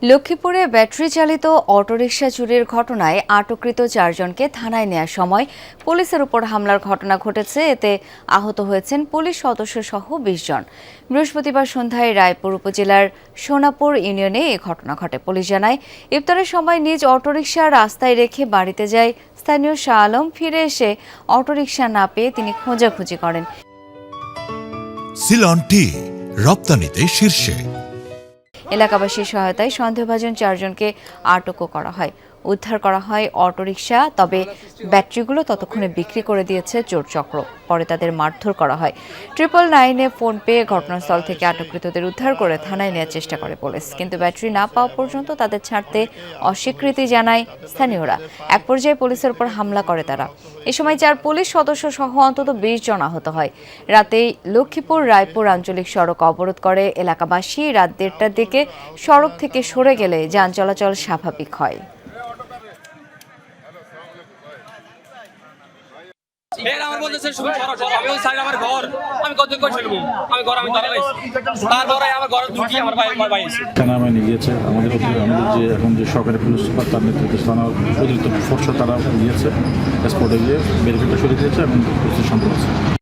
লক্ষ্মীপুরে ব্যাটারি চালিত অটোরিকশা চুরির ঘটনায় আটককৃত 4 জনকে থানায় নেওয়ার সময় পুলিশের উপর হামলার ঘটনা ঘটেছে। এতে আহত হয়েছেন পুলিশ সদস্য সহ 20 জন। বৃহস্পতিবার সন্ধ্যায় রায়পুর উপজেলার সোনাপুর ইউনিয়নে এই ঘটনা ঘটে। পুলিশ জানায়, ইফতারের সময় নিজ অটোরিকশা রাস্তায় রেখে বাড়িতে যায় স্থানীয় শাহ আলম। ফিরে এসে অটোরিকশা না পেয়ে তিনি খোঁজাখুঁজি করেন। সিলন টি রপ্তানিতে শীর্ষে। এলাকাবাসীর সহায়তায় সন্দেহভাজন 4 জনকে আটকও করা হয়। উদ্ধার করা হয় অটোরিকশা, তবে ব্যাটারিগুলো ততক্ষণে বিক্রি করে দিয়েছে চোর চক্র। পরে তাদের মারধর করা হয়। 999-এ ফোন পেয়ে ঘটনাস্থল থেকে আটককৃতদের উদ্ধার করে থানায় নেওয়ার চেষ্টা করে পুলিশ, কিন্তু ব্যাটারি না পাওয়া পর্যন্ত তাদের ছাড়তে অস্বীকৃতি জানায় স্থানীয়রা। এক পর্যায়ে পুলিশের উপর হামলা করে তারা। এ সময় 4 পুলিশ সদস্য সহ অন্তত 20 জন আহত হয়। রাতেই লক্ষ্মীপুর রায়পুর আঞ্চলিক সড়ক অবরোধ করে এলাকাবাসী। রাত 1:30টার দিকে সড়ক থেকে সরে গেলে যান চলাচল স্বাভাবিক হয়। গিয়েছে আমাদের যে এখন যে সরকারি পুলিশ সুপার তার নেতৃত্বে থানার অতিরিক্ত ফোর্স তারা গিয়েছে স্পটে গিয়ে ব্যারিকেডটা সরিয়ে দিয়েছে এবং সম্পূর্ণ আছে।